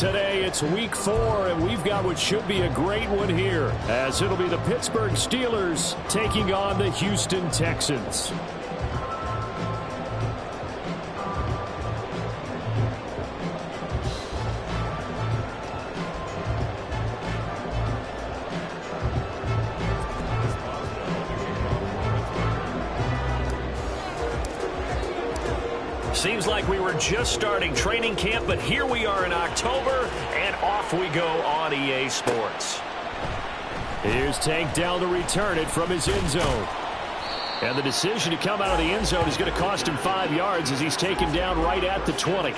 Today, it's week 4, and we've got what should be a great one here, as it'll be the Pittsburgh Steelers taking on the Houston Texans. Seems like we were just starting training camp, but here we are in October, and off we go on EA Sports. Here's Tank down to return it from his end zone. And the decision to come out of the end zone is going to cost him 5 yards as he's taken down right at the 20.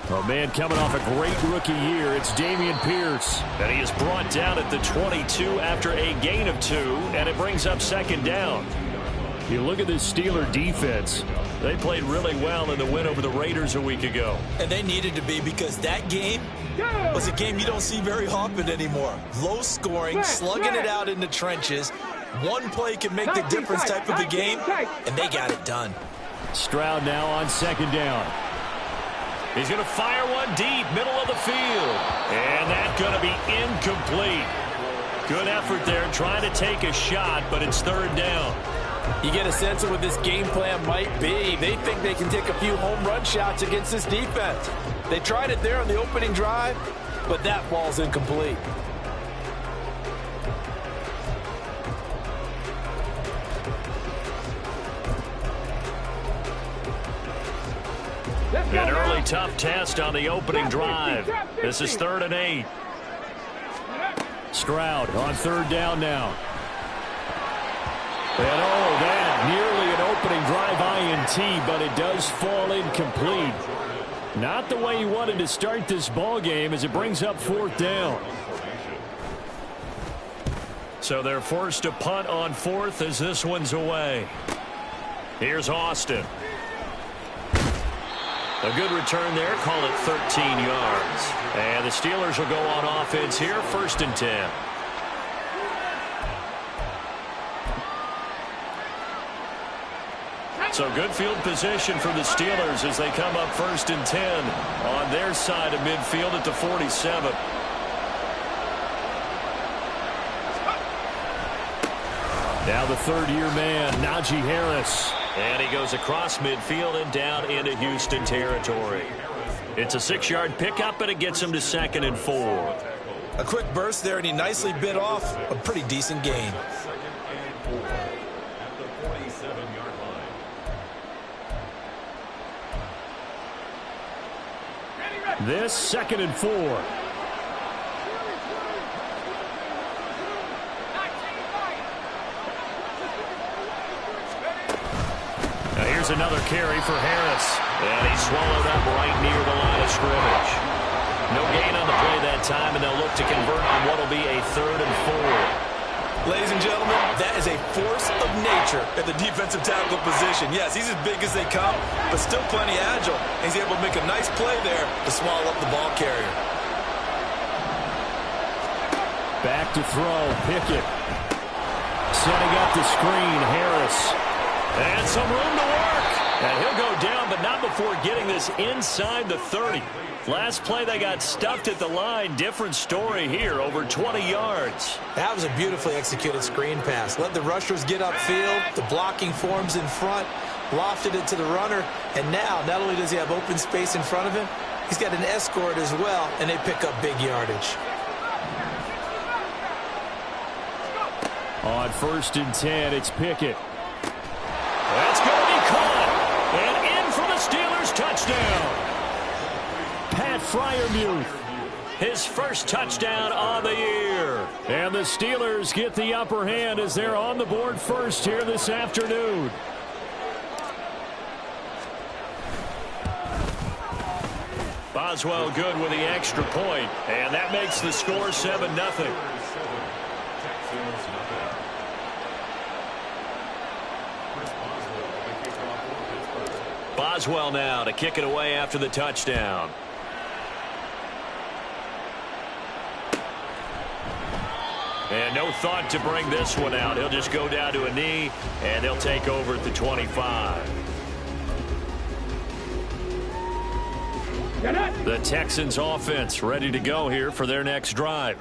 Oh, man, coming off a great rookie year, it's Dameon Pierce. And he is brought down at the 22 after a gain of 2, and it brings up second down. You look at this Steeler defense. They played really well in the win over the Raiders a week ago. And they needed to be, because that game was a game you don't see very often anymore. Low scoring, slugging it out in the trenches. One play can make the difference type of a game, and they got it done. Stroud now on second down. He's going to fire one deep, middle of the field. And that's going to be incomplete. Good effort there, trying to take a shot, but it's third down. You get a sense of what this game plan might be. They think they can take a few home run shots against this defense. They tried it there on the opening drive, but that ball's incomplete. An early tough test on the opening drive. This is 3rd and 8. Stroud on third down now. And oh, that nearly an opening drive INT, but it does fall incomplete. Not the way he wanted to start this ball game as it brings up 4th down. So they're forced to punt on 4th as this one's away. Here's Austin. A good return there, call it 13 yards. And the Steelers will go on offense here, 1st and 10. So good field position for the Steelers as they come up 1st and 10 on their side of midfield at the 47. Now the third-year man, Najee Harris. And he goes across midfield and down into Houston territory. It's a 6-yard pickup, and it gets him to 2nd and 4. A quick burst there, and he nicely bit off a pretty decent gain. This 2nd and 4. Another carry for Harris. And he's swallowed up right near the line of scrimmage. No gain on the play that time, and they'll look to convert on what will be a 3rd and 4. Ladies and gentlemen, that is a force of nature at the defensive tackle position. Yes, he's as big as they come, but still plenty agile. He's able to make a nice play there to swallow up the ball carrier. Back to throw, Pickett. Setting up the screen, Harris. And some room to work. And he'll go down, but not before getting this inside the 30. Last play, they got stuffed at the line. Different story here, over 20 yards. That was a beautifully executed screen pass. Let the rushers get upfield. The blocking forms in front. Lofted it to the runner. And now, not only does he have open space in front of him, he's got an escort as well, and they pick up big yardage. On 1st and 10, it's Pickett. That's going to be caught. And in for the Steelers touchdown. Pat Freiermuth. His first touchdown on the year. And the Steelers get the upper hand as they're on the board first here this afternoon. Boswell good with the extra point. And that makes the score 7-0. Boswell now to kick it away after the touchdown. And no thought to bring this one out. He'll just go down to a knee, and they'll take over at the 25. The Texans offense ready to go here for their next drive.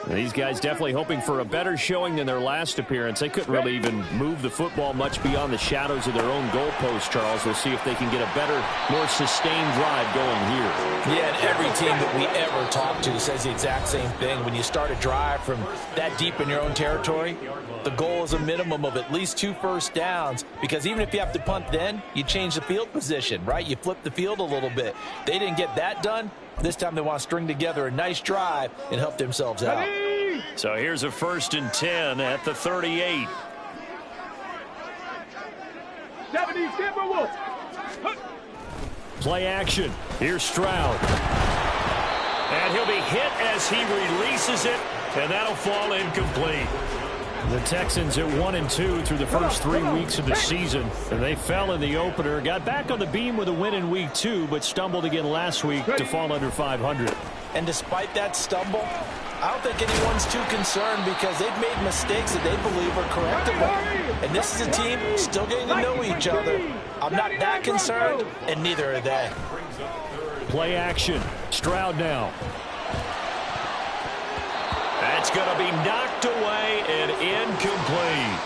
These guys definitely hoping for a better showing than their last appearance. They couldn't really even move the football much beyond the shadows of their own goalpost, Charles. We'll see if they can get a better, more sustained drive going here. Yeah, and every team that we ever talk to says the exact same thing. When you start a drive from that deep in your own territory, the goal is a minimum of at least 2 first downs, because even if you have to punt then, you change the field position, right? You flip the field a little bit. They didn't get that done. This time they want to string together a nice drive and help themselves out. So here's a 1st and 10 at the 38. Play action. Here's Stroud. And he'll be hit as he releases it, and that'll fall incomplete. The Texans at 1-2 through the first 3 weeks of the season, and they fell in the opener. Got back on the beam with a win in week 2, but stumbled again last week to fall under 500. And despite that stumble, I don't think anyone's too concerned, because they've made mistakes that they believe are correctable. And this is a team still getting to know each other. I'm not that concerned, and neither are they. Play action. Stroud now. That's going to be knocked away and incomplete.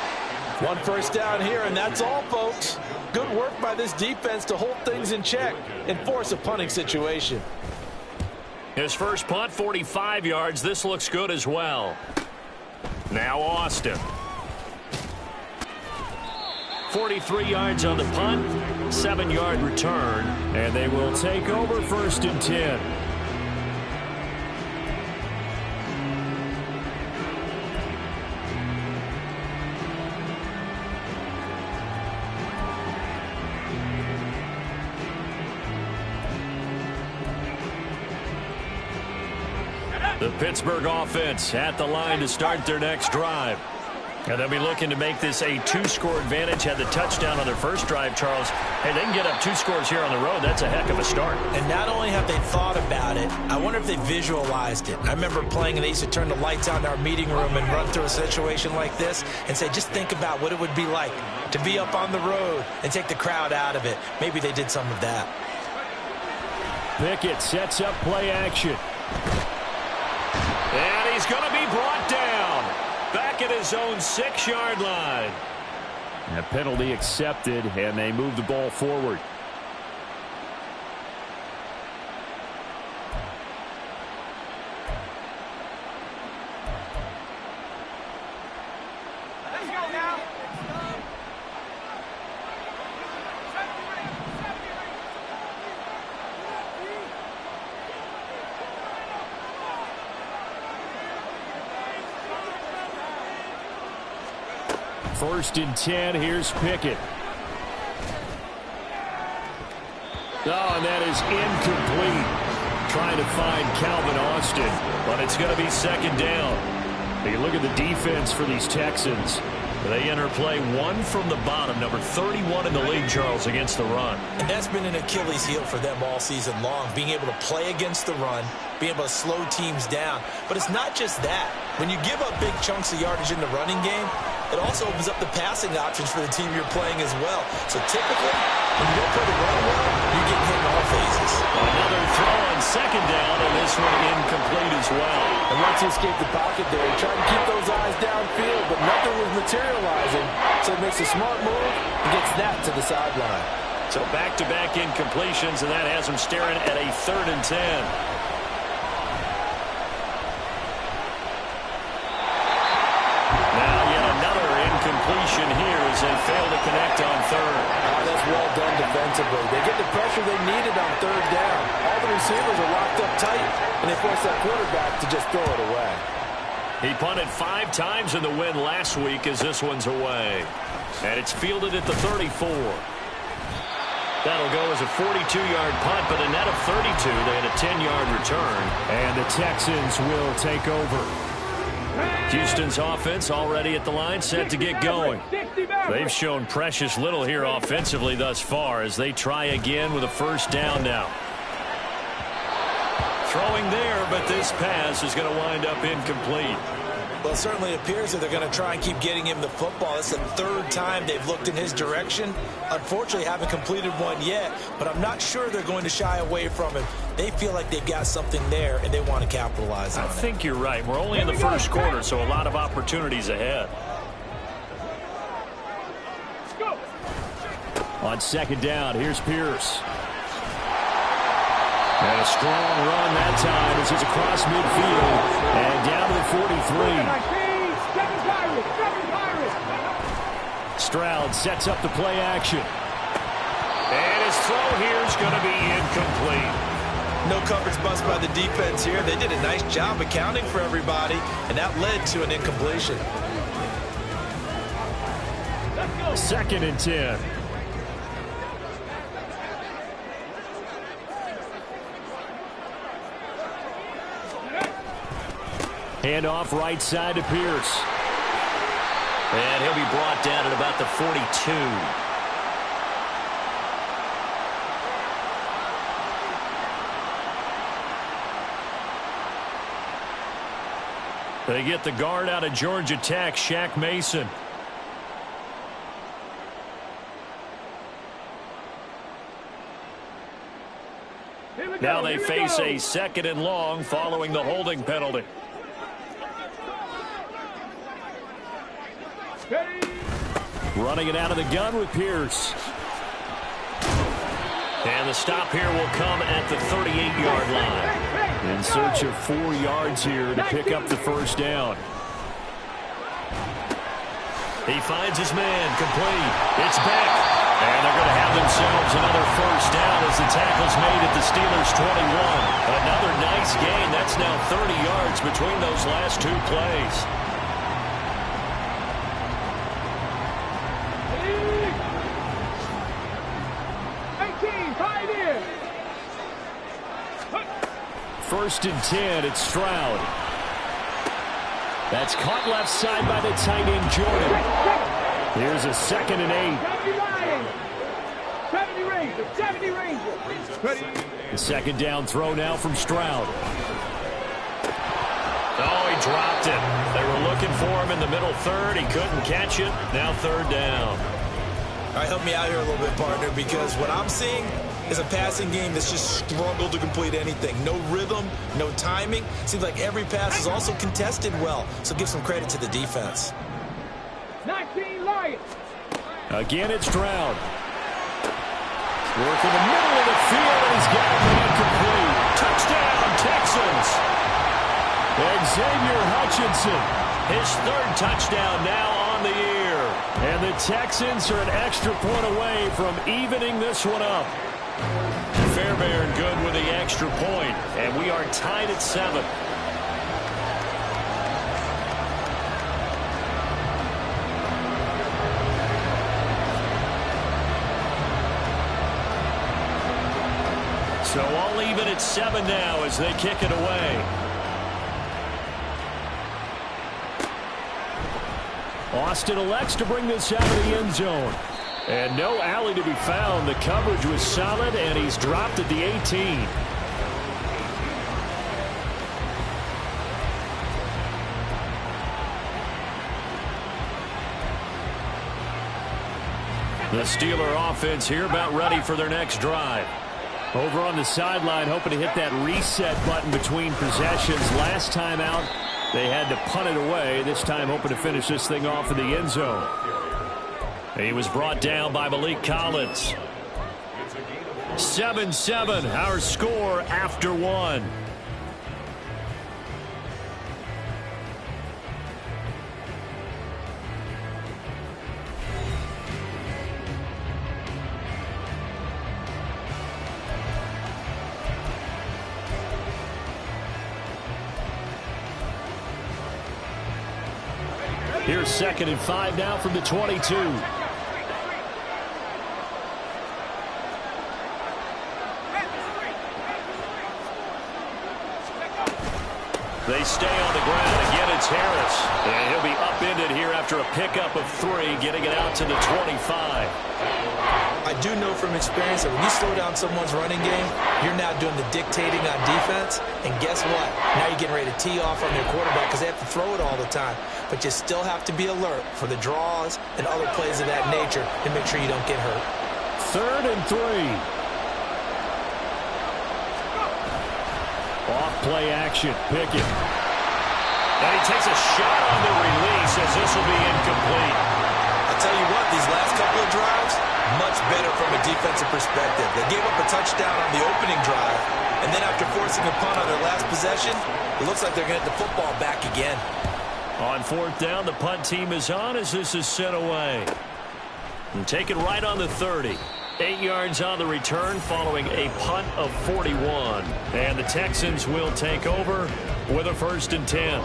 1 first down here, and that's all, folks. Good work by this defense to hold things in check and force a punting situation. His first punt, 45 yards. This looks good as well. Now Austin. 43 yards on the punt, 7-yard return, and they will take over 1st and 10. The Pittsburgh offense at the line to start their next drive. And they'll be looking to make this a 2-score advantage. Had the touchdown on their first drive, Charles. Hey, they can get up 2 scores here on the road. That's a heck of a start. And not only have they thought about it, I wonder if they visualized it. I remember playing, and they used to turn the lights on in our meeting room and run through a situation like this and say, just think about what it would be like to be up on the road and take the crowd out of it. Maybe they did some of that. Pickett sets up play action. And he's going to be brought down back at his own 6-yard line. A penalty accepted, and they move the ball forward. First and 10, here's Pickett. Oh, and that is incomplete. Trying to find Calvin Austin, but it's going to be 2nd down. You look at the defense for these Texans. They enter play 1 from the bottom, number 31 in the league, Charles, against the run. And that's been an Achilles heel for them all season long, being able to play against the run, being able to slow teams down. But it's not just that. When you give up big chunks of yardage in the running game, it also opens up the passing options for the team you're playing as well. So typically, when you don't play the run well, you're getting hit in all phases. Another throw on 2nd down, and this one incomplete as well. And once he escaped the pocket there, he tried to keep those eyes downfield, but nothing was materializing. So he makes a smart move and gets that to the sideline. So back-to-back incompletions, and that has him staring at a 3rd and 10. Completion here as they fail to connect on 3rd. Oh, that's well done defensively. They get the pressure they needed on 3rd down. All the receivers are locked up tight, and they force that quarterback to just throw it away. He punted 5 times in the win last week as this one's away. And it's fielded at the 34. That'll go as a 42-yard punt, but a net of 32. They had a 10-yard return. And the Texans will take over. Houston's offense already at the line, set to get going. They've shown precious little here offensively thus far as they try again with a first down now. Throwing there, but this pass is going to wind up incomplete. Well, it certainly appears that they're going to try and keep getting him the football. It's the third time they've looked in his direction. Unfortunately, haven't completed one yet, but I'm not sure they're going to shy away from him. They feel like they've got something there, and they want to capitalize on it. I think you're right. We're only in the first quarter, so a lot of opportunities ahead. On second down, here's Pierce. And a strong run that time as he's across midfield and down to the 43. Stroud sets up the play action. And his throw here is going to be incomplete. No coverage bust by the defense here. They did a nice job accounting for everybody, and that led to an incompletion. 2nd and 10. Handoff right side to Pierce. And he'll be brought down at about the 42. They get the guard out of Georgia Tech, Shaq Mason. Now they face a 2nd and long following the holding penalty. Running it out of the gun with Pierce. And the stop here will come at the 38-yard line. In search of 4 yards here to pick up the first down. He finds his man, complete. It's Beck. And they're going to have themselves another first down as the tackle's made at the Steelers' 21. Another nice gain. That's now 30 yards between those last 2 plays. First and 10, it's Stroud. That's caught left side by the tight end, Jordan. Here's a 2nd and 8. The 2nd down throw now from Stroud. Oh, he dropped it. They were looking for him in the middle third. He couldn't catch it. Now 3rd down. All right, help me out here a little bit, partner, because what I'm seeing is a passing game that's just struggled to complete anything. No rhythm, no timing. Seems like every pass is also contested well, so give some credit to the defense. 19 Lions. Again, it's Stroud. Work in the middle of the field, and he's got it incomplete. Touchdown, Texans. Xavier Hutchinson. His 3rd touchdown now on the year. And the Texans are an extra point away from evening this one up. Fairbairn good with the extra point, and we are tied at 7. So all even at 7 now as they kick it away. Austin elects to bring this out of the end zone. And no alley to be found. The coverage was solid, and he's dropped at the 18. The Steeler offense here about ready for their next drive. Over on the sideline, hoping to hit that reset button between possessions. Last time out, they had to punt it away. This time hoping to finish this thing off in the end zone. He was brought down by Malik Collins. 7-7, our score after 1. Here's 2nd and 5 now from the 22. They stay on the ground. Again, it's Harris. And he'll be up upend it here after a pickup of 3, getting it out to the 25. I do know from experience that when you slow down someone's running game, you're now doing the dictating on defense. And guess what? Now you're getting ready to tee off on your quarterback because they have to throw it all the time. But you still have to be alert for the draws and other plays of that nature to make sure you don't get hurt. 3rd and 3. Off play action. Pickett. And he takes a shot on the release as this will be incomplete. I'll tell you what, these last couple of drives, much better from a defensive perspective. They gave up a touchdown on the opening drive, and then after forcing a punt on their last possession, it looks like they're going to get the football back again. On 4th down, the punt team is on as this is sent away. And take it right on the 30. 8 yards on the return following a punt of 41. And the Texans will take over with a 1st and 10.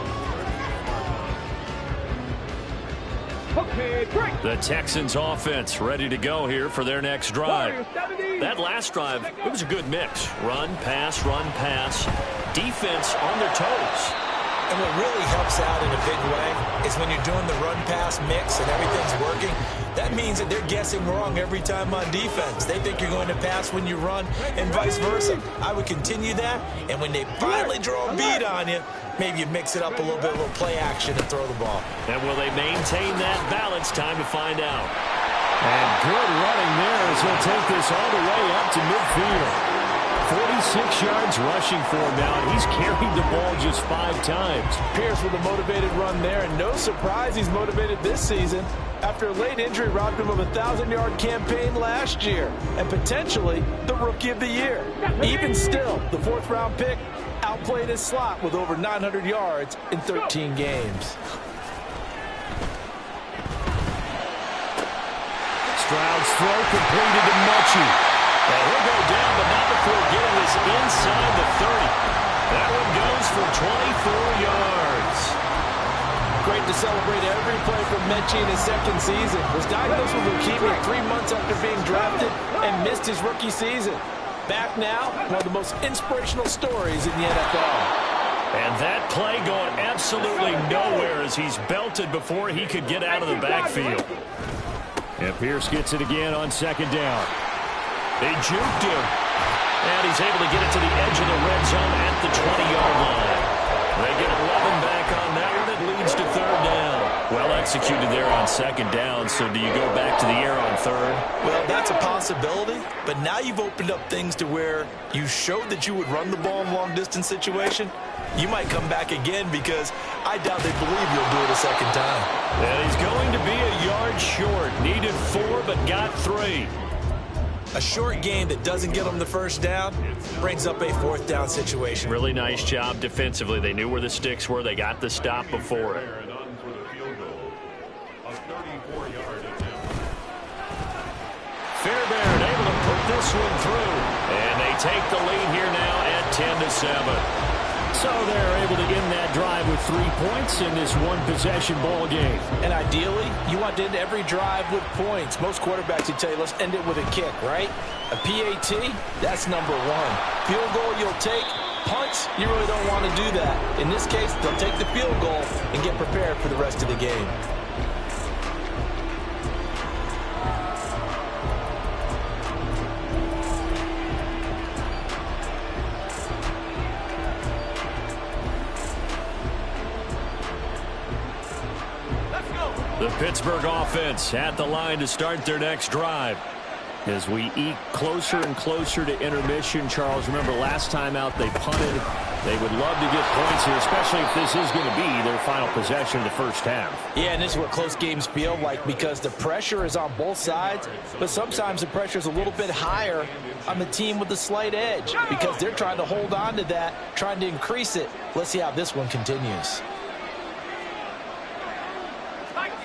Okay, break. The Texans offense ready to go here for their next drive. That last drive, it was a good mix. Run, pass, defense on their toes. And what really helps out in a big way is when you're doing the run-pass mix and everything's working, that means that they're guessing wrong every time on defense. They think you're going to pass when you run and vice versa. I would continue that, and when they finally draw a bead on you, maybe you mix it up a little bit, a little play action and throw the ball. And will they maintain that balance? Time to find out. And good running there as he'll take this all the way up to midfield. 46 yards rushing for him now, and he's carried the ball just 5 times. Pierce with a motivated run there, and no surprise he's motivated this season after a late injury robbed him of a 1,000-yard campaign last year and potentially the Rookie of the Year. Even still, the 4th-round pick outplayed his slot with over 900 yards in 13 games. Stroud's throw completed to Mechie. And he'll go down, but not before getting this inside the 30. That one goes for 24 yards. Great to celebrate every play from Mechie in his 2nd season. Was diagnosed with leukemia 3 months after being drafted and missed his rookie season. Back now, one of the most inspirational stories in the NFL. And that play going absolutely nowhere as he's belted before he could get out of the backfield. And Pierce gets it again on 2nd down. They juked him. And he's able to get it to the edge of the red zone at the 20-yard line. They get 11 back on that one. It leads to 3rd down. Well executed there on 2nd down. So do you go back to the air on 3rd? Well, that's a possibility. But now you've opened up things to where you showed that you would run the ball in a long-distance situation. You might come back again because I doubt they believe you'll do it a 2nd time. And he's going to be a yard short. Needed 4, but got 3. A short gain that doesn't get them the 1st down brings up a 4th down situation. Really nice job defensively. They knew where the sticks were. They got the stop before it. Fairbairn able to put this one through. And they take the lead here now at 10-7. So they're able to end that drive with 3 points in this one-possession ball game. And ideally, you want to end every drive with points. Most quarterbacks would tell you, let's end it with a kick, right? A PAT, that's number 1. Field goal you'll take. Punts, you really don't want to do that. In this case, they'll take the field goal and get prepared for the rest of the game. The Pittsburgh offense at the line to start their next drive. As we eke closer and closer to intermission, Charles, remember last time out they punted. They would love to get points here, especially if this is going to be their final possession of the 1st half. Yeah, and this is what close games feel like because the pressure is on both sides, but sometimes the pressure is a little bit higher on the team with the slight edge because they're trying to hold on to that, trying to increase it. Let's see how this one continues.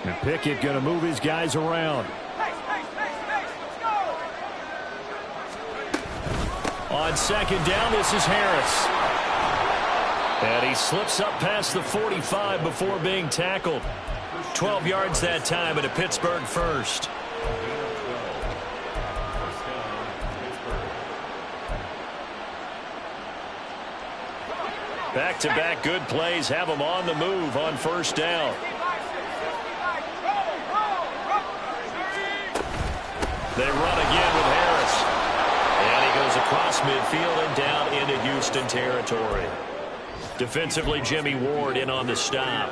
And Pickett going to move his guys around. On 2nd down, this is Harris. And he slips up past the 45 before being tackled. 12 yards that time at a Pittsburgh 1st. Back-to-back good plays have them on the move on 1st down. They run again with Harris. And he goes across midfield and down into Houston territory. Defensively, Jimmy Ward in on the stop.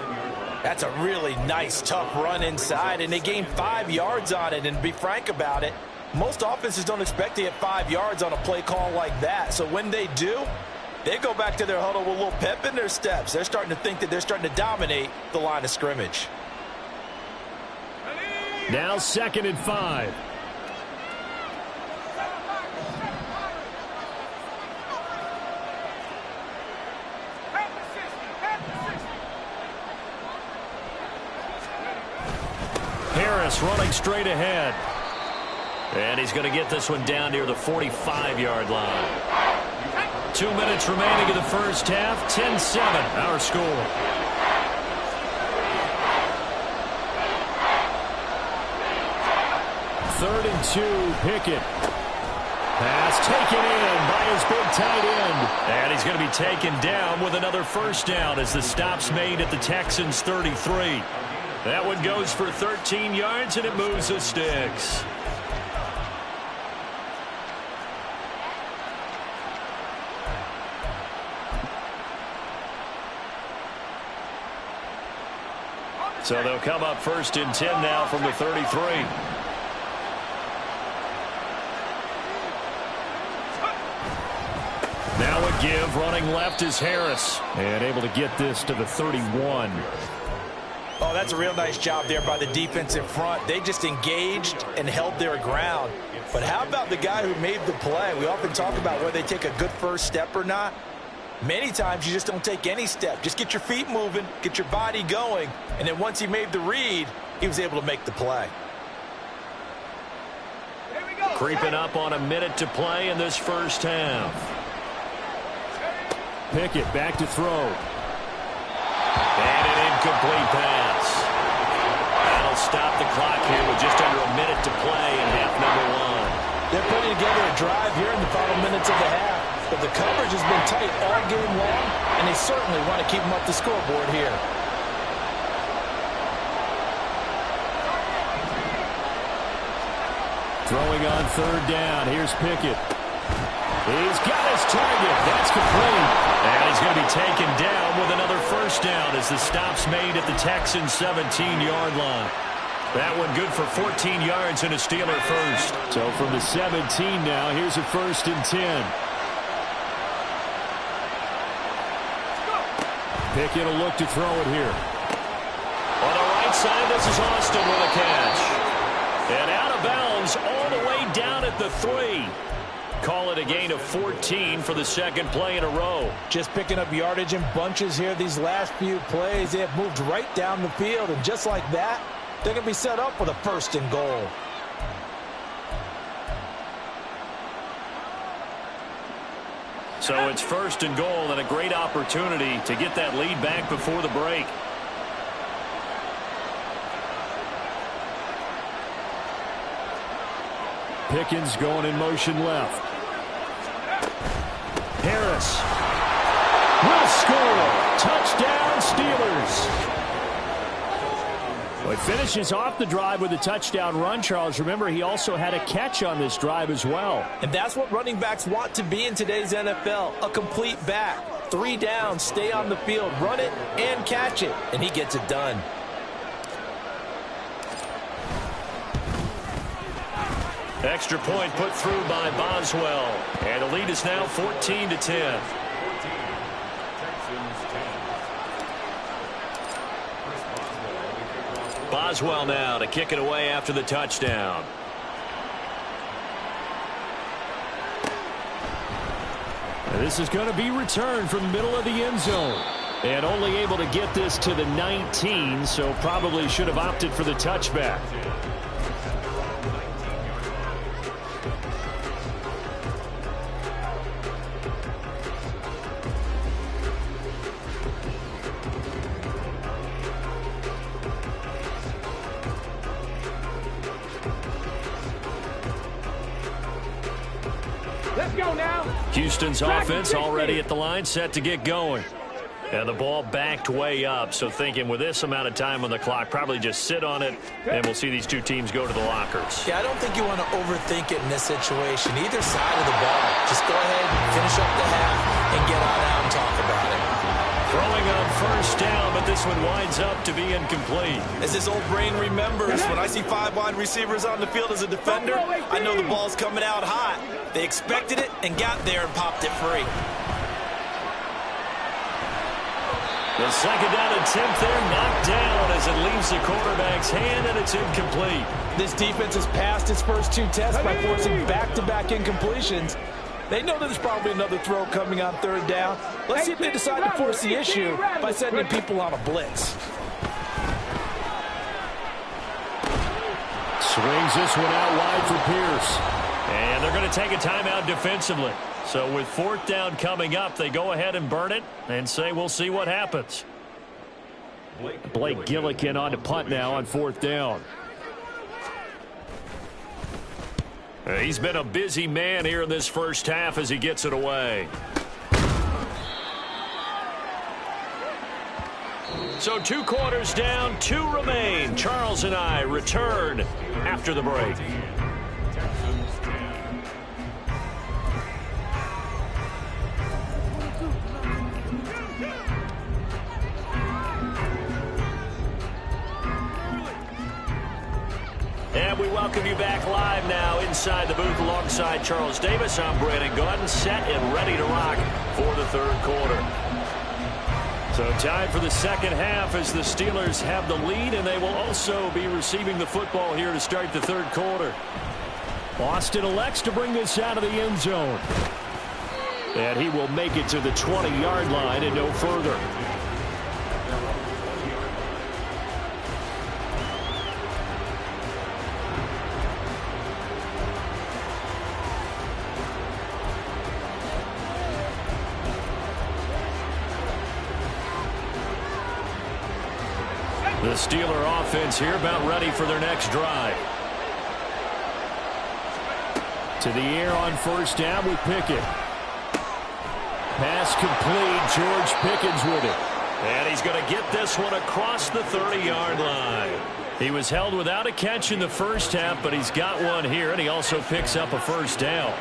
That's a really nice, tough run inside, and they gained 5 yards on it. And to be frank about it, most offenses don't expect to get 5 yards on a play call like that. So when they do, they go back to their huddle with a little pep in their steps. They're starting to think that they're starting to dominate the line of scrimmage. Now 2nd and 5. Harris running straight ahead. And he's going to get this one down near the 45-yard line. 2 minutes remaining in the first half. 10-7, our score. Third and 2, Pickett. Pass taken in by his big tight end. And he's going to be taken down with another first down as the stop's made at the Texans' 33. That one goes for 13 yards, and it moves the sticks. So they'll come up 1st and 10 now from the 33. Now a give, running left is Harris. And able to get this to the 31. Oh, that's a real nice job there by the defensive front. They just engaged and held their ground. But how about the guy who made the play? We often talk about whether they take a good first step or not. Many times you just don't take any step. Just get your feet moving, get your body going, and then once he made the read, he was able to make the play. Creeping up on a minute to play in this first half. Pickett back to throw. And an incomplete pass. That'll stop the clock here with just under a minute to play in half number 1. They're putting together a drive here in the final minutes of the half. But the coverage has been tight all game long, and they certainly want to keep them up the scoreboard here. Throwing on 3rd down. Here's Pickett. He's got his target. That's complete. And he's going to be taken down with another first down as the stop's made at the Texans' 17-yard line. That one good for 14 yards and a Steeler first. So from the 17 now, here's a 1st and 10. Pickett will look to throw it here. On the right side, this is Austin with a catch. And out of bounds all the way down at the 3. Call it a gain of 14 for the 2nd play in a row. Just picking up yardage in bunches here these last few plays. They have moved right down the field, and just like that, they're going to be set up for the 1st and goal. So it's 1st and goal and a great opportunity to get that lead back before the break. Pickens going in motion left. Harris will score. Touchdown, Steelers. Well, he finishes off the drive with a touchdown run, Charles. Remember, he also had a catch on this drive as well. And that's what running backs want to be in today's NFL, a complete back. 3 downs, stay on the field, run it, and catch it. And he gets it done. Extra point put through by Boswell. And the lead is now 14-10. Boswell now to kick it away after the touchdown. And this is going to be returned from the middle of the end zone. And only able to get this to the 19, so probably should have opted for the touchback. Let's go now. Houston's offense already at the line, set to get going. And the ball backed way up, so thinking with this amount of time on the clock, probably just sit on it, and we'll see these two teams go to the lockers. Yeah, I don't think you want to overthink it in this situation. Either side of the ball. Just go ahead, finish up the half, and get on out and talk about it. Throwing on first down, but this one winds up to be incomplete. As this old brain remembers, when I see 5 wide receivers on the field as a defender, I know the ball's coming out hot. They expected it and got there and popped it free. The second down attempt there knocked down as it leaves the quarterback's hand, and it's incomplete. This defense has passed its first 2 tests by forcing back-to-back incompletions. They know there's probably another throw coming on 3rd down. Let's see if they decide to force the issue by sending people on a blitz. Swings this one out wide for Pierce. And they're going to take a timeout defensively. So with 4th down coming up, they go ahead and burn it and say we'll see what happens. Blake Gillikin on to punt now on 4th down. He's been a busy man here in this first half as he gets it away. So 2 quarters down, 2 remain. Charles and I return after the break. And we welcome you back live now inside the booth alongside Charles Davis. I'm Brandon Gaudin, set and ready to rock for the 3rd quarter. So time for the second half as the Steelers have the lead, and they will also be receiving the football here to start the 3rd quarter. Austin elects to bring this out of the end zone. And he will make it to the 20-yard line and no further. The Steeler offense here about ready for their next drive. To the air on 1st down with Pickett. Pass complete. George Pickens with it. And he's going to get this one across the 30-yard line. He was held without a catch in the first half, but he's got one here, and he also picks up a 1st down.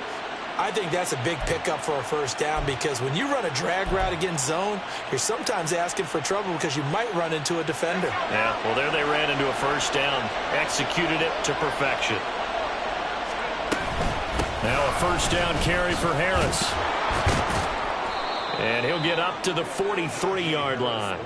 I think that's a big pickup for a 1st down because when you run a drag route against zone, you're sometimes asking for trouble because you might run into a defender. Yeah, well, there they ran into a 1st down. Executed it to perfection. Now a 1st down carry for Harris. And he'll get up to the 43-yard line.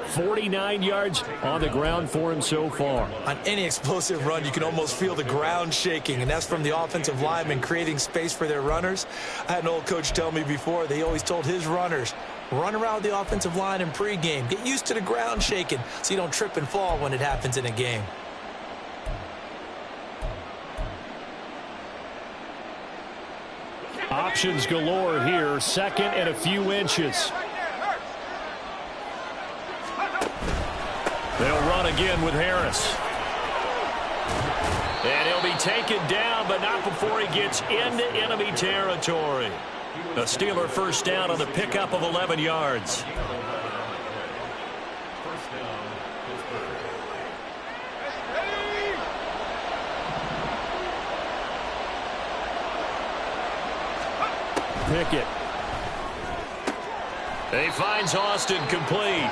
49 yards on the ground for him so far. On any explosive run, you can almost feel the ground shaking, and that's from the offensive linemen creating space for their runners. I had an old coach tell me before, they always told his runners, run around the offensive line in pregame. Get used to the ground shaking so you don't trip and fall when it happens in a game. Options galore here. 2nd and a few inches. They'll run again with Harris. And he'll be taken down, but not before he gets into enemy territory. A Steeler 1st down on the pickup of 11 yards. Pickett. He finds Austin complete.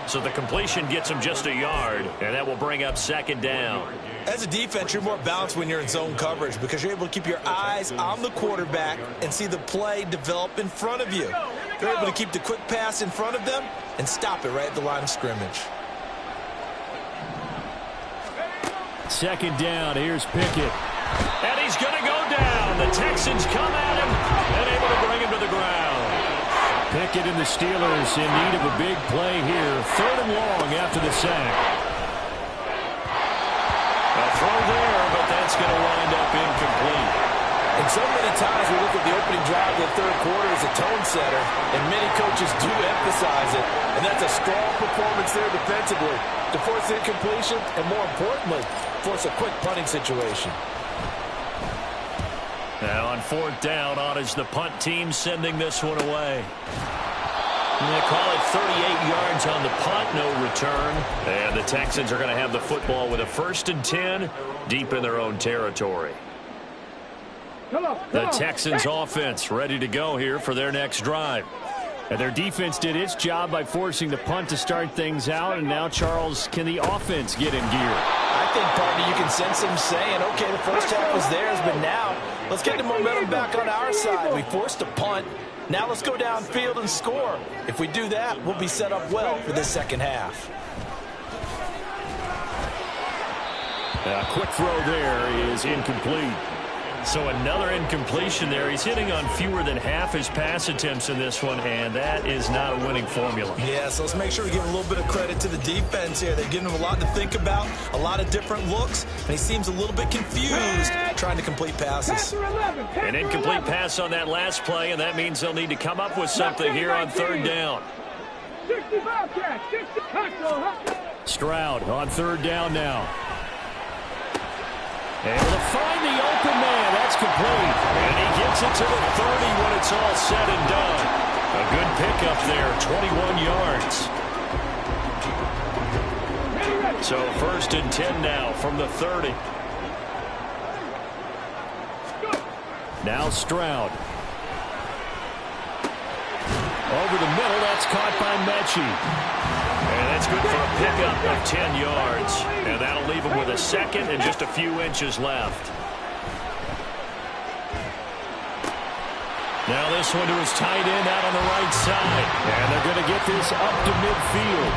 So the completion gets him just a yard, and that will bring up 2nd down. As a defense, you're more balanced when you're in zone coverage because you're able to keep your eyes on the quarterback and see the play develop in front of you. They're able to keep the quick pass in front of them and stop it right at the line of scrimmage. 2nd down. Here's Pickett. And he's going to go down. The Texans come at him and able to bring him to the ground. Pickett and the Steelers in need of a big play here. 3rd and long after the sack. A throw there, but that's going to wind up incomplete. And so many times we look at the opening drive of the 3rd quarter as a tone setter, and many coaches do emphasize it. And that's a strong performance there defensively to force incompletion and, more importantly, force a quick punting situation. Now on 4th down, on is the punt team sending this one away. They call it 38 yards on the punt, no return. And the Texans are going to have the football with a 1st and 10 deep in their own territory. The Texans offense ready to go here for their next drive. And their defense did its job by forcing the punt to start things out. And now, Charles, can the offense get in gear? I think, partner, you can sense them saying, okay, the first half was theirs, but now let's get the momentum back on our side. We forced a punt. Now let's go downfield and score. If we do that, we'll be set up well for this second half. A quick throw there is incomplete. So another incompletion there. He's hitting on fewer than half his pass attempts in this one, and that is not a winning formula. Yeah, so let's make sure we give a little bit of credit to the defense here. They're giving him a lot to think about, a lot of different looks, and he seems a little bit confused trying to complete passes. An incomplete pass on that last play, and that means they'll need to come up with something here on 3rd down. Stroud on 3rd down now. Able to find the open man. That's complete. And he gets it to the 30 when it's all said and done. A good pickup there, 21 yards. So 1st and 10 now from the 30. Now Stroud. Over the middle, that's caught by Mechie. And that's good for a pickup of 10 yards. And that'll leave him with a 2nd and just a few inches left. Now this one to his tight end out on the right side. And they're going to get this up to midfield.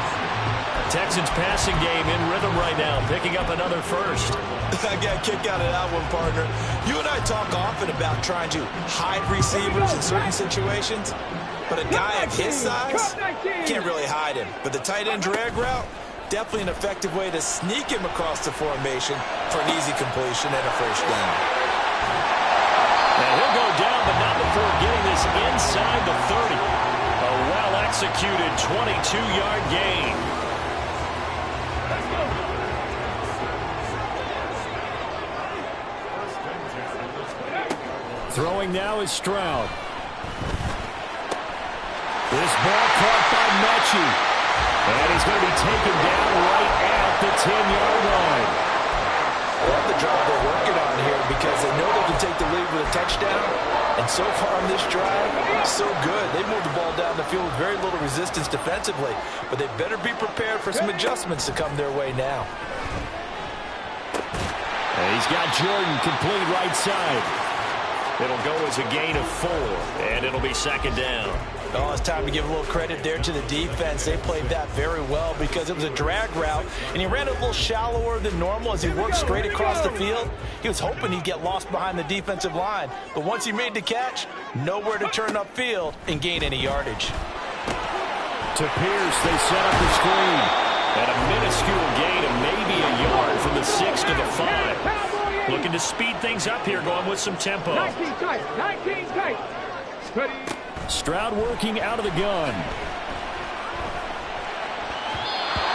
Texans passing game in rhythm right now, picking up another 1st. I got a kick out of that one, partner. You and I talk often about trying to hide receivers in certain situations. But a guy of his size can't really hide him. But the tight end drag route, definitely an effective way to sneak him across the formation for an easy completion and a 1st down. Now he'll go down, but not before getting this inside the 30. A well-executed 22-yard gain. Throwing now is Stroud. This ball caught by Mechie. And he's going to be taken down right at the 10-yard line. I love the drive they're working on here because they know they can take the lead with a touchdown. And so far on this drive, so good. They moved the ball down the field with very little resistance defensively. But they better be prepared for some adjustments to come their way now. And he's got Jordan complete right side. It'll go as a gain of 4, and it'll be 2nd down. Oh, it's time to give a little credit there to the defense. They played that very well because it was a drag route, and he ran a little shallower than normal as he worked straight across the field. He was hoping he'd get lost behind the defensive line, but once he made the catch, nowhere to turn upfield and gain any yardage. To Pierce, they set up the screen. And a minuscule gain of maybe a yard from the 6 to the 5. Looking to speed things up here, going with some tempo. 19 tight. Stroud working out of the gun.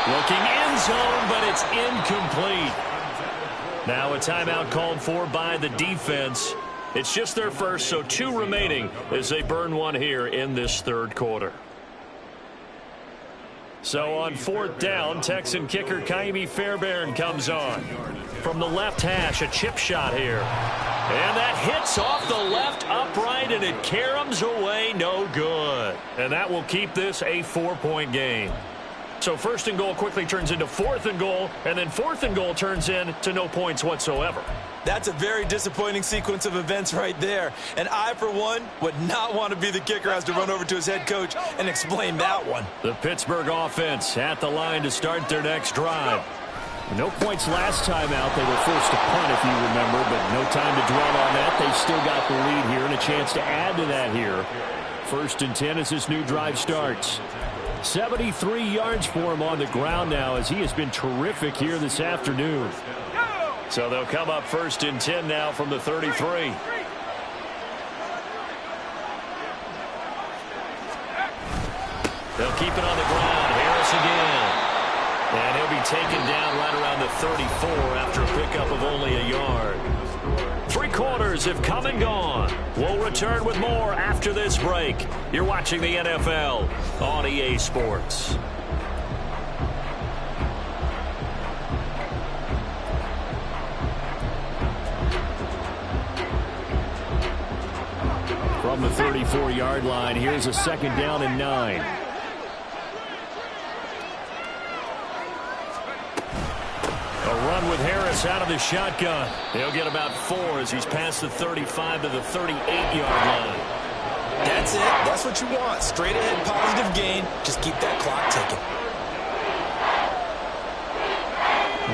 Looking end zone, but it's incomplete. Now a timeout called for by the defense. It's just their first, so 2 remaining as they burn one here in this 3rd quarter. So on 4th down, Texan kicker Kaimi Fairbairn comes on. From the left hash, a chip shot here. And that hits off the left upright, and it caroms away, no good. And that will keep this a 4-point game. So 1st and goal quickly turns into 4th and goal, and then 4th and goal turns into no points whatsoever. That's a very disappointing sequence of events right there. And I, for one, would not want to be the kicker who has to run over to his head coach and explain that one. The Pittsburgh offense at the line to start their next drive. No points last time out. They were forced to punt, if you remember, but no time to dwell on that. They still got the lead here and a chance to add to that here. 1st and 10 as this new drive starts. 73 yards for him on the ground now as he has been terrific here this afternoon. So they'll come up 1st and 10 now from the 33. They'll keep it on the ground. Harris again. And he'll be taken down right around the 34 after a pickup of only a yard. 3 quarters. Steelers have come and gone. We'll return with more after this break. You're watching the NFL on EA Sports. From the 34-yard line, here's a 2nd down and 9. A run with Harris out of the shotgun. He'll get about 4 as he's past the 35 to the 38-yard line. That's it. That's what you want. Straight ahead, positive gain. Just keep that clock ticking.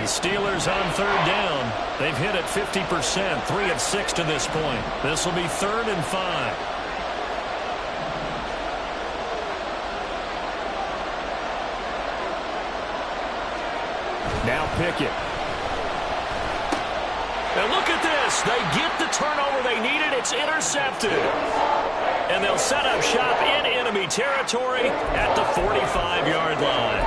The Steelers on 3rd down. They've hit it 50%, 3 of 6 to this point. This will be 3rd and 5. Now Pickett. And look at this. They get the turnover they needed. It's intercepted. And they'll set up shop in enemy territory at the 45-yard line.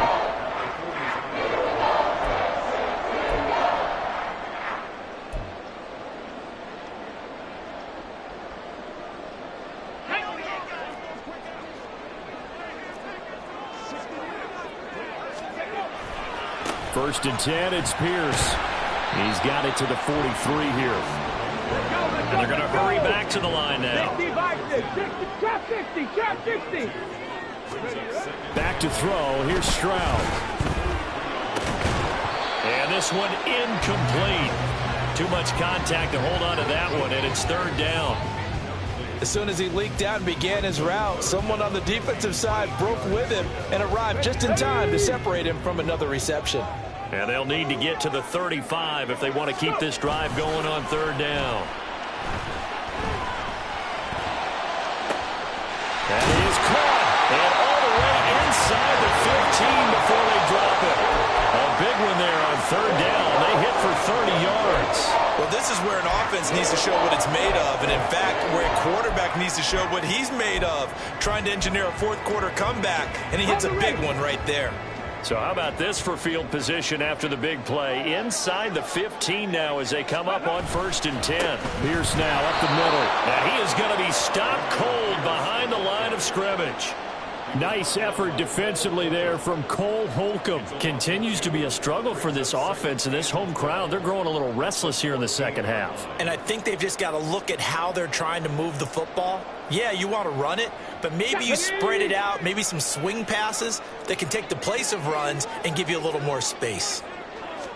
First and 10, it's Pierce. He's got it to the 43 here. And they're going to hurry back to the line now. 60. Back to throw. Here's Stroud. And this one incomplete. Too much contact to hold on to that one, and it's 3rd down. As soon as he leaked out and began his route, someone on the defensive side broke with him and arrived just in time to separate him from another reception. And they'll need to get to the 35 if they want to keep this drive going on 3rd down. And he is caught. And all the way inside the 15 before they drop it. A big one there on 3rd down. They hit for 30 yards. Well, this is where an offense needs to show what it's made of. And, in fact, where a quarterback needs to show what he's made of, trying to engineer a 4th-quarter comeback. And he hits a big one right there. So how about this for field position after the big play? Inside the 15 now as they come up on 1st and 10. Pierce now up the middle. Now he is going to be stopped cold behind the line of scrimmage. Nice effort defensively there from Cole Holcomb. Continues to be a struggle for this offense and this home crowd. They're growing a little restless here in the 2nd half. And I think they've just got to look at how they're trying to move the football. Yeah, you want to run it, but maybe you spread it out, maybe some swing passes that can take the place of runs and give you a little more space.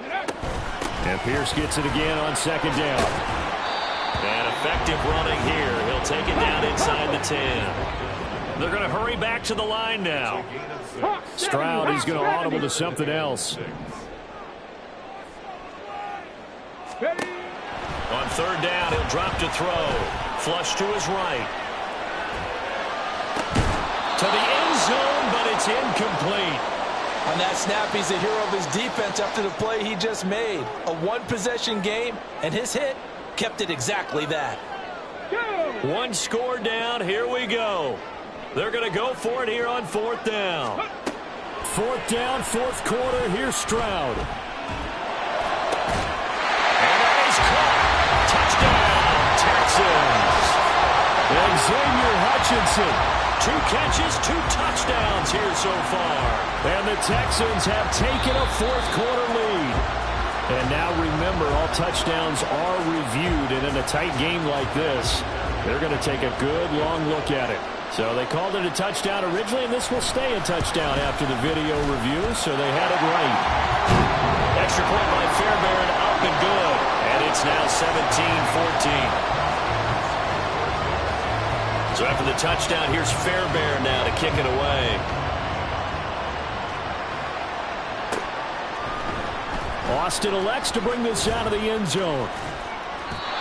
And Pierce gets it again on 2nd down. And effective running here. He'll take it down inside the 10. They're going to hurry back to the line now. Stroud is going to audible to something else. On 3rd down, he'll drop to throw. Flush to his right. To the end zone, but it's incomplete. On that snap, he's a hero of his defense after the play he just made. A one-possession game, and his hit kept it exactly that. One score down. Here we go. They're going to go for it here on 4th down. 4th down, 4th quarter. Here's Stroud. And that is caught. Touchdown, Texans. And Xavier Hutchinson. 2 catches, 2 touchdowns here so far. And the Texans have taken a 4th quarter lead. And now remember, all touchdowns are reviewed. And in a tight game like this, they're going to take a good long look at it. So they called it a touchdown originally, and this will stay a touchdown after the video review, so they had it right. Extra point by Fairbairn, up and good. And it's now 17-14. So after the touchdown, here's Fairbairn now to kick it away. Austin elects to bring this out of the end zone.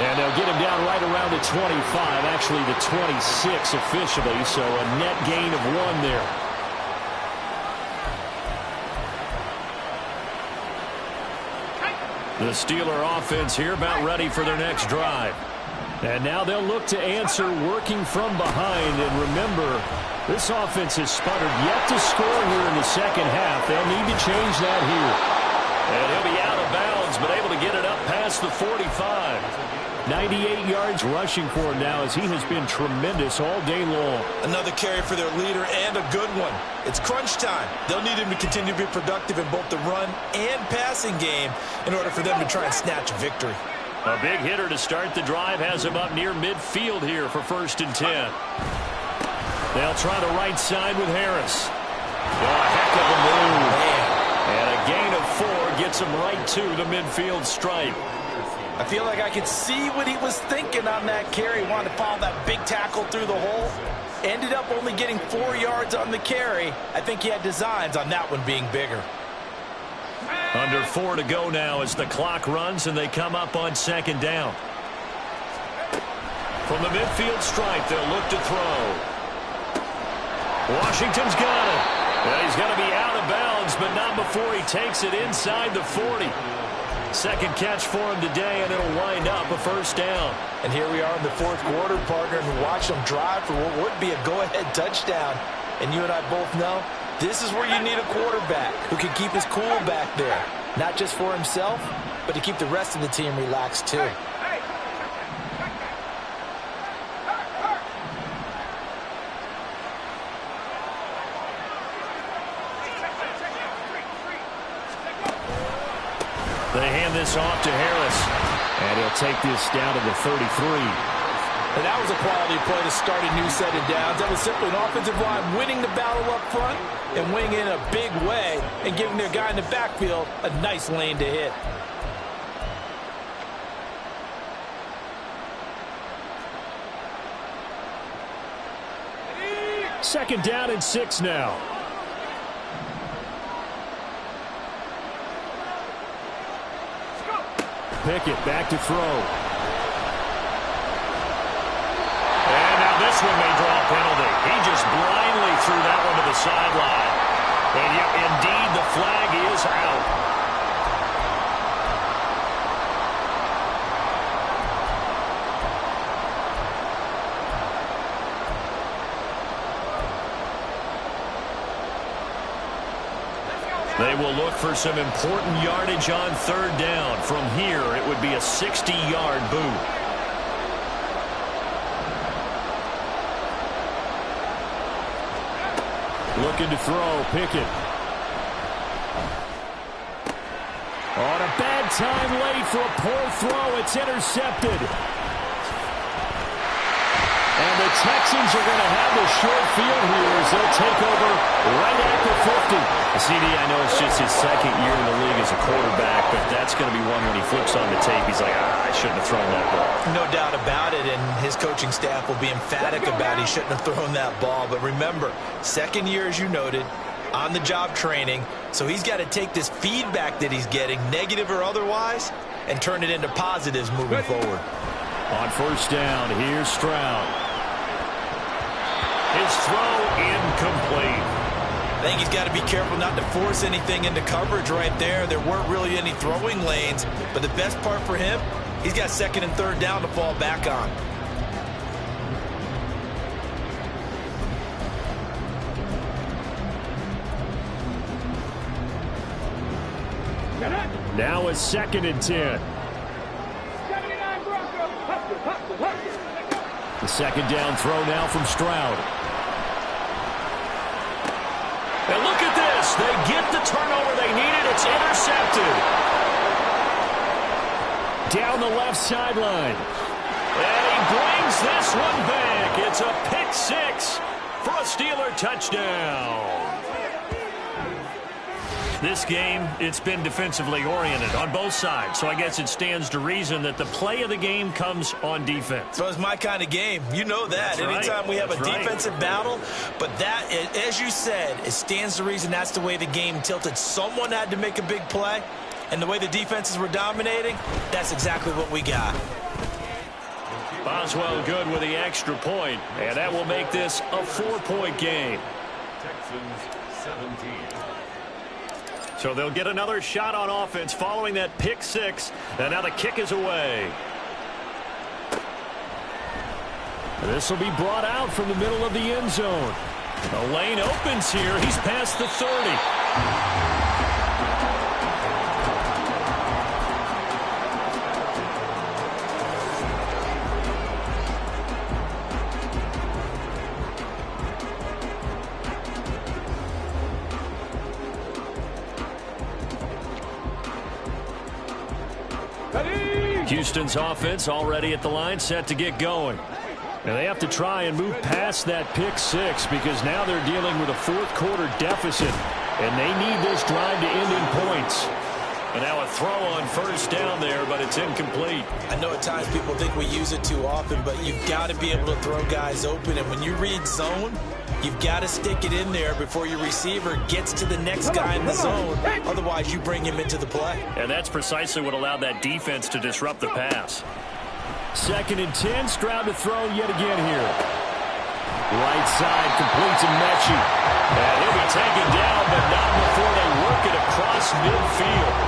And they'll get him down right around the 25, actually the 26 officially, so a net gain of 1 there. The Steeler offense here about ready for their next drive. And now they'll look to answer working from behind. And remember, this offense has sputtered yet to score here in the 2nd half. They'll need to change that here. And he'll be out of bounds, but able to get it up past the 45. 98 yards rushing for him now as he has been tremendous all day long. Another carry for their leader and a good one. It's crunch time. They'll need him to continue to be productive in both the run and passing game in order for them to try and snatch a victory. A big hitter to start the drive has him up near midfield here for 1st and 10. They'll try the right side with Harris. Oh, a heck of a move. And a gain of 4 gets him right to the midfield stripe. I feel like I could see what he was thinking on that carry. He wanted to follow that big tackle through the hole. Ended up only getting 4 yards on the carry. I think he had designs on that one being bigger. Under 4 to go now as the clock runs and they come up on 2nd down. From the midfield stripe, they'll look to throw. Washington's got it. Well, he's going to be out of bounds, but not before he takes it inside the 40. Second catch for him today, and it'll wind up a 1st down. And here we are in the 4th quarter, partner, and watch them drive for what would be a go-ahead touchdown. And you and I both know this is where you need a quarterback who can keep his cool back there. Not just for himself, but to keep the rest of the team relaxed, too. They hand this off to Harris, and he'll take this down to the 33. And that was a quality play to start a new set of downs. That was simply an offensive line winning the battle up front and winning in a big way and giving their guy in the backfield a nice lane to hit. Second down and 6 now. Pickett back to throw. And now this one may draw a penalty. He just blindly threw that one to the sideline. And yet, indeed, the flag is out. They will look for some important yardage on 3rd down. From here, it would be a 60-yard boot. Looking to throw, Pickett. On a bad time late for a poor throw. It's intercepted. And the Texans are going to have the short field here as they'll take over right at the 50. CD, I know it's just his 2nd year in the league as a quarterback, but that's going to be one when he flips on the tape. He's like, I shouldn't have thrown that ball. No doubt about it, and his coaching staff will be emphatic about he shouldn't have thrown that ball. But remember, 2nd year, as you noted, on-the-job training, so he's got to take this feedback that he's getting, negative or otherwise, and turn it into positives moving forward. On 1st down, here's Stroud. His throw incomplete. I think he's got to be careful not to force anything into coverage right there. There weren't really any throwing lanes, but the best part for him, he's got 2nd and 3rd down to fall back on. Now a 2nd and 10. The 2nd down throw now from Stroud. And look at this. They get the turnover they needed. It's intercepted. Down the left sideline. And he brings this one back. It's a pick 6 for a Steeler touchdown. This game, it's been defensively oriented on both sides, so I guess it stands to reason that the play of the game comes on defense. So it's my kind of game. You know that. That's right. Anytime we have That's a right. defensive battle, but that, as you said, it stands to reason that's the way the game tilted. Someone had to make a big play, and the way the defenses were dominating, that's exactly what we got. Boswell good with the extra point, and that will make this a 4-point game. Texans 17. So they'll get another shot on offense following that pick 6, and now the kick is away. This will be brought out from the middle of the end zone. The lane opens here. He's past the 30. Houston's offense already at the line, set to get going. And they have to try and move past that pick six because now they're dealing with a fourth-quarter deficit, and they need this drive to end in points. And now a throw on first down there, but it's incomplete. I know at times people think we use it too often, but you've got to be able to throw guys open. And when you read zone, you've got to stick it in there before your receiver gets to the next guy in the zone. Otherwise, you bring him into the play. And that's precisely what allowed that defense to disrupt the pass. 2nd and 10, Stroud to throw yet again here. Right side, complete to Mechie. And he'll be taken down, but not before they work it across midfield.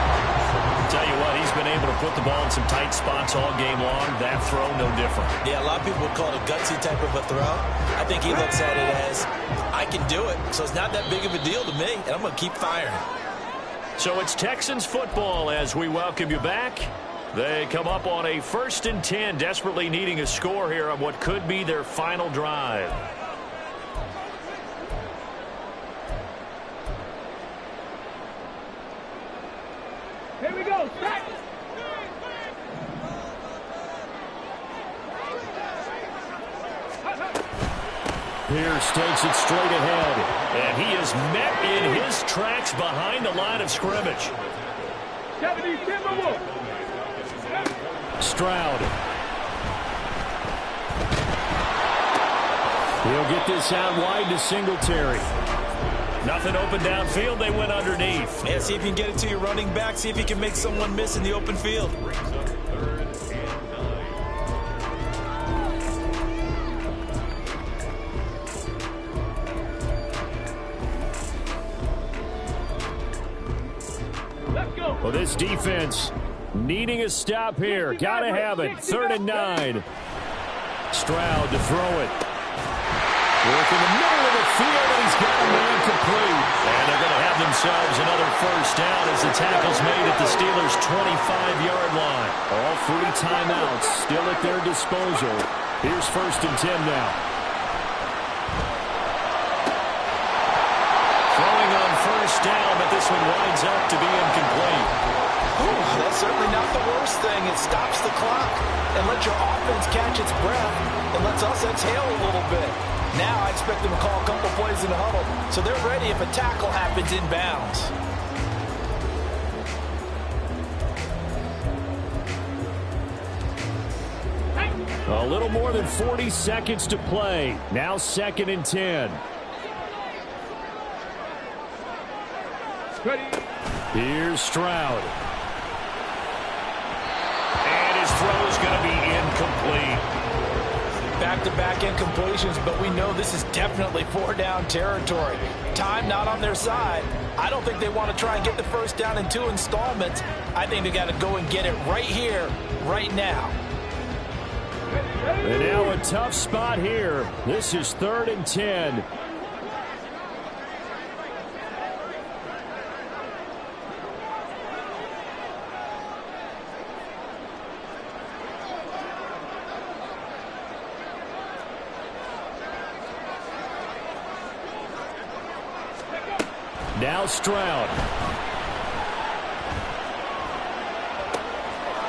Tell you what, he's been able to put the ball in some tight spots all game long. That throw, no different. Yeah, a lot of people would call it a gutsy type of a throw. I think he looks at it as, I can do it, so it's not that big of a deal to me, and I'm going to keep firing. So it's Texans football as we welcome you back. They come up on a 1st and 10, desperately needing a score here on what could be their final drive. Here we go. Back. Pierce takes it straight ahead, and he is met in his tracks behind the line of scrimmage. 70 Timberwolves. Stroud. He'll get this out wide to Singletary. Nothing open downfield. They went underneath. Yeah, see if you can get it to your running back. See if you can make someone miss in the open field. Let's go. Well, this defense needing a stop here. Got to have it. 3rd and 9. Stroud to throw it. Work in the middle of the field, and he's got a man complete. And they're going to have themselves another first down as the tackle's made at the Steelers' 25-yard line. All 3 timeouts still at their disposal. Here's 1st and 10 now. Throwing on first down, but this one winds up to be incomplete. Ooh, that's certainly not the worst thing. It stops the clock and lets your offense catch its breath and lets us exhale a little bit. Now I expect them to call a couple plays in the huddle, so they're ready if a tackle happens inbounds. A little more than 40 seconds to play. Now 2nd and 10. Ready. Here's Stroud. And his throw is going to be incomplete. Back-to-back incompletions, but we know this is definitely 4-down territory. Time not on their side. I don't think they want to try and get the first down in 2 installments. I think they got to go and get it right here, right now. And now a tough spot here. This is 3rd and 10. Now Stroud.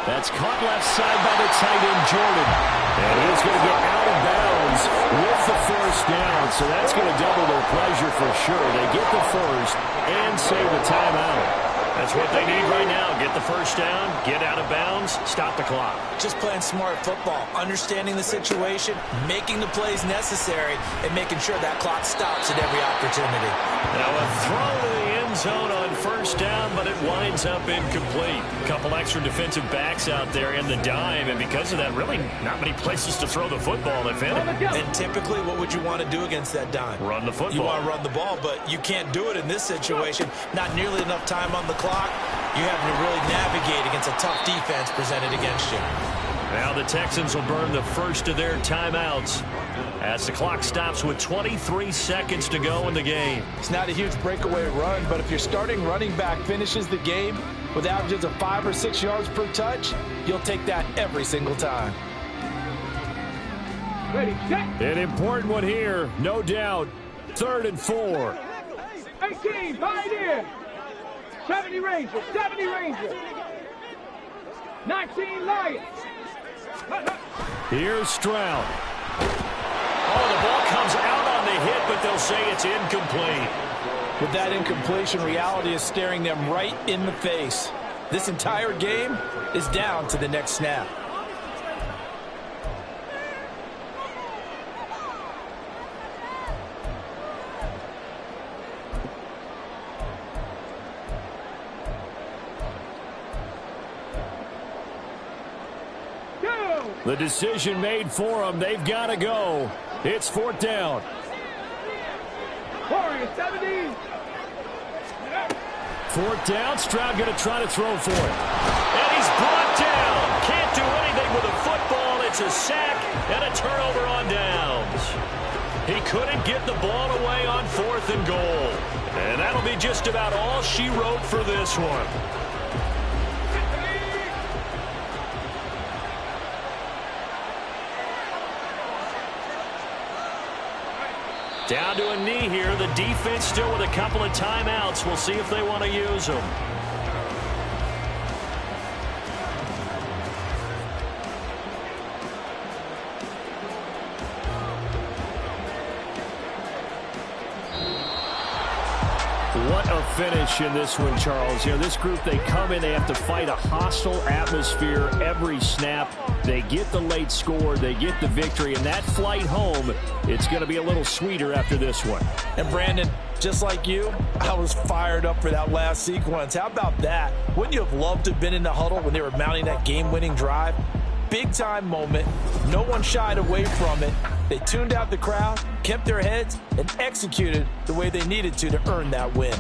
That's caught left side by the tight end, Jordan. And he's going to get out of bounds with the first down. So that's going to double their pleasure for sure. They get the first and save the timeout. That's what they need right now. Get the first down, get out of bounds, stop the clock. Just playing smart football, understanding the situation, making the plays necessary, and making sure that clock stops at every opportunity. Now a throw to the end zone on first down, but it winds up incomplete. A couple extra defensive backs out there in the dime, and because of that, really not many places to throw the football, if any. And typically, what would you want to do against that dime? Run the football. You want to run the ball, but you can't do it in this situation. Not nearly enough time on the clock. You have to really navigate against a tough defense presented against you. Now the Texans will burn the first of their timeouts as the clock stops with 23 seconds to go in the game. It's not a huge breakaway run, but if your starting running back finishes the game with averages of 5 or 6 yards per touch, you'll take that every single time. Ready, set. An important one here, no doubt. 3rd and 4. 18, bind in. 70 Rangers, 70 Rangers. 19 Lions. Here's Stroud. Oh, the ball comes out on the hit, but they'll say it's incomplete. With that incompletion, reality is staring them right in the face. This entire game is down to the next snap. The decision made for them. They've got to go. It's 4th down. Warriors 17. 4th down. Stroud going to try to throw for it. And he's brought down. Can't do anything with a football. It's a sack and a turnover on downs. He couldn't get the ball away on 4th and goal. And that'll be just about all she wrote for this one. Down to a knee here. The defense still with a couple of timeouts. We'll see if they want to use them. What a finish in this one, Charles. You know, this group, they come in, they have to fight a hostile atmosphere every snap. They get the late score, they get the victory, and that flight home, it's going to be a little sweeter after this one. And Brandon, just like you, I was fired up for that last sequence. How about that? Wouldn't you have loved to have been in the huddle when they were mounting that game-winning drive? Big-time moment. No one shied away from it. They tuned out the crowd, kept their heads, and executed the way they needed to earn that win.